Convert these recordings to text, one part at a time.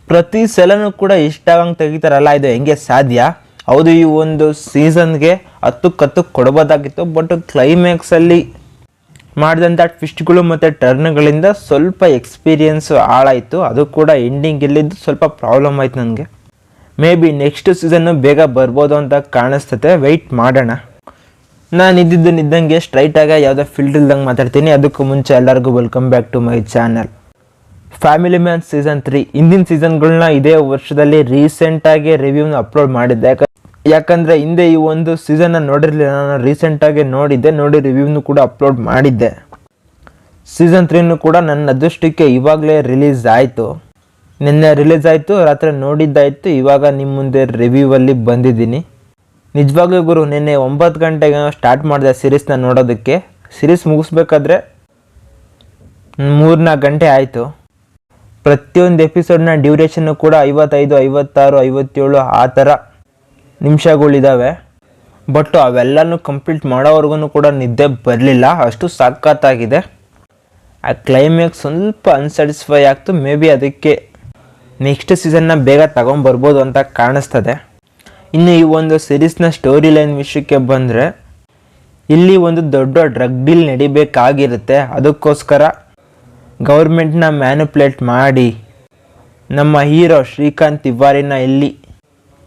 ಪ್ರತಿ ಸಲನೂ ಕೂಡ ಇಷ್ಟ ಆಗಂಗೆ ತೆಗಿತಾರಲ್ಲ, ಇದು ಹೆಂಗೆ ಸಾಧ್ಯ? ಹೌದು, ಈ ಒಂದು ಸೀಸನ್ಗೆ 10 ಕೊಡ್ಬೋದಾಗಿತ್ತು. ಬಟ್ ಕ್ಲೈಮ್ಯಾಕ್ಸಲ್ಲಿ ಮಾಡಿದಂಥ ಟ್ವಿಸ್ಟ್ಗಳು ಮತ್ತು ಟರ್ನ್ಗಳಿಂದ ಸ್ವಲ್ಪ ಎಕ್ಸ್ಪೀರಿಯನ್ಸು ಹಾಳಾಯಿತು. ಅದು ಕೂಡ ಎಂಡಿಂಗ್ ಇಲ್ಲಿದ್ದು ಸ್ವಲ್ಪ ಪ್ರಾಬ್ಲಮ್ ಆಯ್ತು ನನಗೆ. ಮೇ ಬಿ ನೆಕ್ಸ್ಟ್ ಸೀಸನ್ನು ಬೇಗ ಬರ್ಬೋದು ಅಂತ ಕಾಣಿಸ್ತತೆ, ವೆಯ್ಟ್ ಮಾಡೋಣ. ನಾನು ಇದ್ದಂಗೆ ಸ್ಟ್ರೈಟಾಗಿ ಯಾವುದೋ ಫಿಲ್ಟರ್ ಇಲ್ದಂಗೆ ಮಾತಾಡ್ತೀನಿ. ಅದಕ್ಕೂ ಮುಂಚೆ ಎಲ್ಲರಿಗೂ welcome back to my channel. Family man season 3 ಹಿಂದಿನ ಸೀಸನ್ಗಳನ್ನ ಇದೇ ವರ್ಷದಲ್ಲಿ ರೀಸೆಂಟಾಗಿ ರಿವ್ಯೂನ ಅಪ್ಲೋಡ್ ಮಾಡಿದ್ದೆ. ಯಾಕಂದರೆ ಹಿಂದೆ ಈ ಒಂದು ಸೀಸನ್ನ ನೋಡಿರಲಿಲ್ಲ, ನಾನು ರೀಸೆಂಟಾಗಿ ನೋಡಿ ರಿವ್ಯೂನು ಕೂಡ ಅಪ್ಲೋಡ್ ಮಾಡಿದ್ದೆ. ಸೀಸನ್ 3 ಕೂಡ ನನ್ನ ಅದೃಷ್ಟಕ್ಕೆ ಇವಾಗಲೇ ರಿಲೀಸ್ ಆಯಿತು. ನಿನ್ನೆ ರಿಲೀಸ್ ಆಯಿತು, ರಾತ್ರಿ ನೋಡಿದ್ದಾಯಿತು. ಇವಾಗ ನಿಮ್ಮ ಮುಂದೆ ರಿವ್ಯೂವಲ್ಲಿ ಬಂದಿದ್ದೀನಿ. ನಿಜವಾಗ್ಲೂ ಗುರು, ನಿನ್ನೆ 9 ಗಂಟೆಗೆ ಸ್ಟಾರ್ಟ್ ಮಾಡಿದೆ ಸೀರೀಸ್ನ ನೋಡೋದಕ್ಕೆ. ಸೀರೀಸ್ ಮುಗಿಸ್ಬೇಕಾದ್ರೆ 3-4 ಗಂಟೆ ಆಯಿತು. ಪ್ರತಿಯೊಂದು ಎಪಿಸೋಡ್ನ ಡ್ಯೂರೇಷನ್ನು ಕೂಡ 55, 56, 57 ಆ ಥರ ನಿಮಿಷಗಳಿದ್ದಾವೆ. ಬಟ್ ಅವೆಲ್ಲನೂ ಕಂಪ್ಲೀಟ್ ಮಾಡೋವರೆಗೂ ಕೂಡ ನಿದ್ದೆ ಬರಲಿಲ್ಲ, ಅಷ್ಟು ಸಖತ್ತಾಗಿದೆ. ಆ ಕ್ಲೈಮ್ಯಾಕ್ಸ್ ಸ್ವಲ್ಪ ಅನ್ಸ್ಯಾಟಿಸ್ಫೈ ಆಗ್ತು. ಮೇ ಬಿ ಅದಕ್ಕೆ ನೆಕ್ಸ್ಟ್ ಸೀಸನ್ನ ಬೇಗ ತಗೊಂಬರ್ಬೋದು ಅಂತ ಕಾಣಿಸ್ತದೆ. ಇನ್ನು ಈ ಒಂದು ಸೀರೀಸ್ನ ಸ್ಟೋರಿ ಲೈನ್ ವಿಷಯಕ್ಕೆ ಬಂದರೆ, ಇಲ್ಲಿ ಒಂದು ದೊಡ್ಡ ಡ್ರಗ್ ಡೀಲ್ ನಡಿಬೇಕಾಗಿರುತ್ತೆ. ಅದಕ್ಕೋಸ್ಕರ ಗೌರ್ಮೆಂಟ್ನ ಮ್ಯಾನಿಪ್ಯುಲೇಟ್ ಮಾಡಿ ನಮ್ಮ ಹೀರೋ ಶ್ರೀಕಾಂತ್ ತಿವಾರಿನ ಇಲ್ಲಿ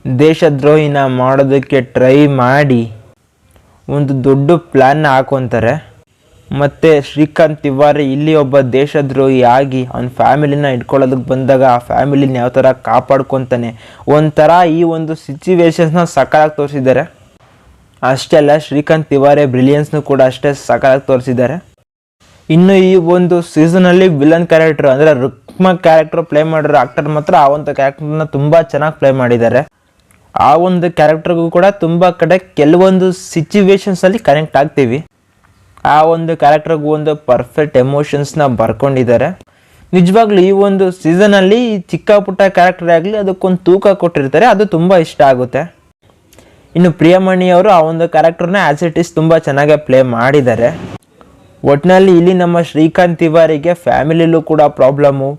ದೇಶದ್ರೋಹಿನ ಮಾಡೋದಕ್ಕೆ ಟ್ರೈ ಮಾಡಿ ಒಂದು ದೊಡ್ಡ ಪ್ಲ್ಯಾನ್ನ ಹಾಕೊತಾರೆ. ಮತ್ತು ಶ್ರೀಕಾಂತ್ ತಿವಾರಿ ಇಲ್ಲಿ ಒಬ್ಬ ದೇಶದ್ರೋಹಿ ಆಗಿ ಅವನ ಫ್ಯಾಮಿಲಿನ ಇಟ್ಕೊಳ್ಳೋದಕ್ಕೆ ಬಂದಾಗ ಆ ಫ್ಯಾಮಿಲಿನ ಯಾವ ಥರ ಕಾಪಾಡ್ಕೊತಾನೆ, ಒಂಥರ ಈ ಒಂದು ಸಿಚುವೇಶನ್ಸ್ನ ಸಕಾಲಾಗಿ ತೋರಿಸಿದ್ದಾರೆ. ಅಷ್ಟೇ ಅಲ್ಲ, ಶ್ರೀಕಾಂತ್ ತಿವಾರಿ ಬ್ರಿಲಿಯನ್ಸ್ನು ಕೂಡ ಅಷ್ಟೇ ಸಕಾಲಾಗಿ ತೋರಿಸಿದ್ದಾರೆ. ಇನ್ನು ಈ ಒಂದು ಸೀಸನಲ್ಲಿ ವಿಲನ್ ಕ್ಯಾರೆಕ್ಟರ್ ಅಂದರೆ ರುಕ್ಮ ಕ್ಯಾರೆಕ್ಟರ್ ಪ್ಲೇ ಮಾಡಿರೋ ಆಕ್ಟರ್ ಮಾತ್ರ ಆ ಒಂದು ಕ್ಯಾರೆಕ್ಟರ್ನ ತುಂಬ ಚೆನ್ನಾಗಿ ಪ್ಲೇ ಮಾಡಿದ್ದಾರೆ. ಆ ಒಂದು ಕ್ಯಾರೆಕ್ಟರ್ಗೂ ಕೂಡ ತುಂಬ ಕಡೆ ಕೆಲವೊಂದು ಸಿಚುವೇಶನ್ಸಲ್ಲಿ ಕನೆಕ್ಟ್ ಆಗ್ತೀವಿ. ಆ ಒಂದು ಕ್ಯಾರೆಕ್ಟರ್ಗೂ ಒಂದು ಪರ್ಫೆಕ್ಟ್ ಎಮೋಷನ್ಸ್ನ ಬರ್ಕೊಂಡಿದ್ದಾರೆ. ನಿಜವಾಗ್ಲೂ ಈ ಒಂದು ಸೀಸನಲ್ಲಿ ಚಿಕ್ಕ ಪುಟ್ಟ ಕ್ಯಾರೆಕ್ಟರ್ ಆಗಲಿ ಅದಕ್ಕೊಂದು ತೂಕ ಕೊಟ್ಟಿರ್ತಾರೆ, ಅದು ತುಂಬ ಇಷ್ಟ ಆಗುತ್ತೆ. ಇನ್ನು ಪ್ರಿಯಮಣಿ ಅವರು ಆ ಒಂದು ಕ್ಯಾರೆಕ್ಟರ್ನ ಆ್ಯಸ್ ಇಟ್ ಈಸ್ ತುಂಬ ಚೆನ್ನಾಗೇ ಪ್ಲೇ ಮಾಡಿದ್ದಾರೆ. ಒಟ್ಟಿನಲ್ಲಿ ಇಲ್ಲಿ ನಮ್ಮ ಶ್ರೀಕಾಂತ್ ತಿವಾರಿಗೆ ಫ್ಯಾಮಿಲಿಯಲ್ಲೂ ಕೂಡ ಪ್ರಾಬ್ಲಮ್ಮು,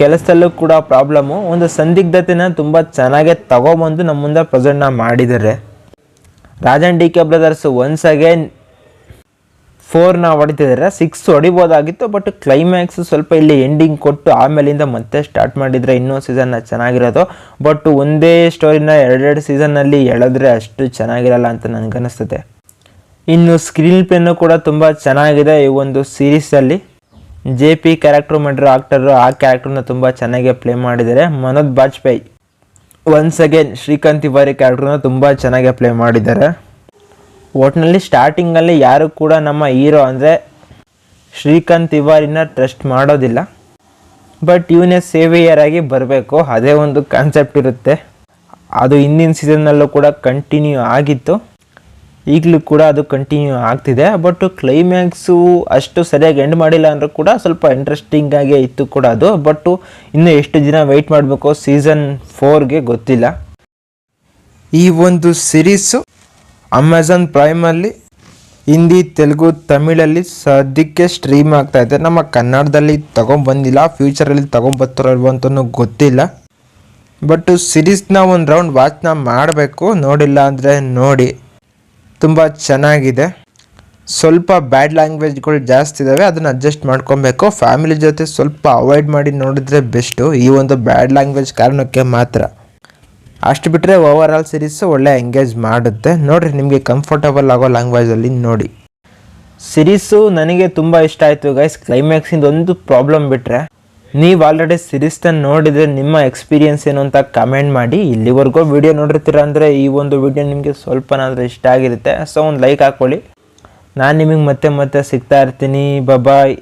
ಕೆಲಸದಲ್ಲೂ ಕೂಡ ಪ್ರಾಬ್ಲಮ್ಮು, ಒಂದು ಸಂದಿಗ್ಧತೆನ ತುಂಬ ಚೆನ್ನಾಗೇ ತಗೊಬಂದು ನಮ್ಮ ಮುಂದೆ ಪ್ರೆಸೆಂಟ್ನ ಮಾಡಿದ್ದಾರೆ. Rajan DK brothers once again 4ನ ಹೊಡಿತಿದ್ದಾರೆ. 6 ಹೊಡಿಬೋದಾಗಿತ್ತು, ಬಟ್ ಕ್ಲೈಮ್ಯಾಕ್ಸ್ ಸ್ವಲ್ಪ ಇಲ್ಲಿ ಎಂಡಿಂಗ್ ಕೊಟ್ಟು ಆಮೇಲಿಂದ ಮತ್ತೆ ಸ್ಟಾರ್ಟ್ ಮಾಡಿದರೆ ಇನ್ನೂ ಸೀಸನ್ನ ಚೆನ್ನಾಗಿರೋದು. ಬಟ್ ಒಂದೇ ಸ್ಟೋರಿನ 2 ಸೀಸನ್ನಲ್ಲಿ ಎಳೆದ್ರೆ ಅಷ್ಟು ಚೆನ್ನಾಗಿರಲ್ಲ ಅಂತ ನನಗನ್ನಿಸ್ತದೆ. ಇನ್ನು ಸ್ಕ್ರೀನ್ ಪ್ಲೇನು ಕೂಡ ತುಂಬ ಚೆನ್ನಾಗಿದೆ. ಈ ಒಂದು ಸೀರೀಸಲ್ಲಿ JP ಕ್ಯಾರೆಕ್ಟರ್ ಮಾಡಿರೋ ಆಕ್ಟರು ಆ ಕ್ಯಾರೆಕ್ಟರ್ನ ತುಂಬ ಚೆನ್ನಾಗಿ ಪ್ಲೇ ಮಾಡಿದ್ದಾರೆ. ಮನೋಜ್ ಬಾಜ್ಪೇಯಿ ಒನ್ಸ್ ಅಗೇನ್ ಶ್ರೀಕಾಂತ್ ತಿವಾರಿ ಕ್ಯಾರೆಕ್ಟರ್ನ ತುಂಬ ಚೆನ್ನಾಗಿ ಪ್ಲೇ ಮಾಡಿದ್ದಾರೆ. ಒಟ್ಟಿನಲ್ಲಿ ಸ್ಟಾರ್ಟಿಂಗಲ್ಲಿ ಯಾರು ಕೂಡ ನಮ್ಮ ಹೀರೋ ಅಂದರೆ ಶ್ರೀಕಾಂತ್ ತಿವಾರಿನ ಟ್ರಸ್ಟ್ ಮಾಡೋದಿಲ್ಲ. ಬಟ್ ಇವನೇ ಸೇವಿಯರ್ ಆಗಿ ಬರಬೇಕು, ಅದೇ ಒಂದು ಕಾನ್ಸೆಪ್ಟ್ ಇರುತ್ತೆ. ಅದು ಹಿಂದಿನ ಸೀಸನ್ನಲ್ಲೂ ಕೂಡ ಕಂಟಿನ್ಯೂ ಆಗಿತ್ತು, ಈಗಲೂ ಕೂಡ ಅದು ಕಂಟಿನ್ಯೂ ಆಗ್ತಿದೆ. ಬಟ್ ಕ್ಲೈಮ್ಯಾಕ್ಸು ಅಷ್ಟು ಸರಿಯಾಗಿ ಎಂಡ್ ಮಾಡಿಲ್ಲ ಅಂದರೂ ಕೂಡ ಸ್ವಲ್ಪ ಇಂಟ್ರೆಸ್ಟಿಂಗಾಗೇ ಇತ್ತು ಕೂಡ ಅದು. ಬಟ್ಟು ಇನ್ನೂ ಎಷ್ಟು ದಿನ ವೆಯ್ಟ್ ಮಾಡಬೇಕು ಸೀಸನ್ 4ಗೆ ಗೊತ್ತಿಲ್ಲ. ಈ ಒಂದು ಸಿರೀಸು ಅಮೆಝಾನ್ ಪ್ರೈಮಲ್ಲಿ ಹಿಂದಿ, ತೆಲುಗು, ತಮಿಳಲ್ಲಿ ಸದ್ಯಕ್ಕೆ ಸ್ಟ್ರೀಮ್ ಆಗ್ತಾಯಿದೆ. ನಮ್ಮ ಕನ್ನಡದಲ್ಲಿ ತೊಗೊಂಬಂದಿಲ್ಲ, ಫ್ಯೂಚರಲ್ಲಿ ತೊಗೊಂಬರ್ತಾರಲ್ವ ಅಂತಲೂ ಗೊತ್ತಿಲ್ಲ. ಬಟ್ಟು ಸಿರೀಸ್ನ ಒಂದು ರೌಂಡ್ ವಾಚ್ನ ಮಾಡಬೇಕು, ನೋಡಿಲ್ಲ ಅಂದರೆ ನೋಡಿ. ತುಂಬ ಚೆನ್ನಾಗಿದೆ. ಸ್ವಲ್ಪ ಬ್ಯಾಡ್ ಲ್ಯಾಂಗ್ವೇಜ್ಗಳು ಜಾಸ್ತಿ ಇದ್ದಾವೆ, ಅದನ್ನು ಅಡ್ಜಸ್ಟ್ ಮಾಡ್ಕೊಬೇಕು. ಫ್ಯಾಮಿಲಿ ಜೊತೆ ಸ್ವಲ್ಪ ಅವಾಯ್ಡ್ ಮಾಡಿ ನೋಡಿದ್ರೆ ಬೆಸ್ಟು, ಈ ಒಂದು ಬ್ಯಾಡ್ ಲ್ಯಾಂಗ್ವೇಜ್ ಕಾರಣಕ್ಕೆ ಮಾತ್ರ. ಅಷ್ಟು ಬಿಟ್ಟರೆ ಓವರ್ ಆಲ್ ಸೀರೀಸು ಒಳ್ಳೆ ಎಂಗೇಜ್ ಮಾಡುತ್ತೆ. ನೋಡಿರಿ, ನಿಮಗೆ ಕಂಫರ್ಟಬಲ್ ಆಗೋ ಲ್ಯಾಂಗ್ವೇಜಲ್ಲಿ ನೋಡಿ. ಸೀರೀಸು ನನಗೆ ತುಂಬ ಇಷ್ಟ ಆಯಿತು ಗೈಸ್. ಕ್ಲೈಮ್ಯಾಕ್ಸಿಂದ ಒಂದು ಪ್ರಾಬ್ಲಮ್ ಬಿಟ್ಟರೆ, ನೀವು ಆಲ್ರೆಡಿ ಸೀರೀಸ್ನ ನೋಡಿದರೆ ನಿಮ್ಮ ಎಕ್ಸ್ಪೀರಿಯನ್ಸ್ ಏನು ಅಂತ ಕಮೆಂಟ್ ಮಾಡಿ. ಇಲ್ಲಿವರೆಗೂ ವಿಡಿಯೋ ನೋಡಿರ್ತೀರ ಅಂದರೆ ಈ ಒಂದು ವಿಡಿಯೋ ನಿಮಗೆ ಸ್ವಲ್ಪನಾದರೂ ಇಷ್ಟ ಆಗಿರುತ್ತೆ. ಸೊ ಒಂದು ಲೈಕ್ ಹಾಕ್ಕೊಳ್ಳಿ. ನಾನು ನಿಮಗೆ ಮತ್ತೆ ಸಿಗ್ತಾ ಇರ್ತೀನಿ. ಬಾಯ್.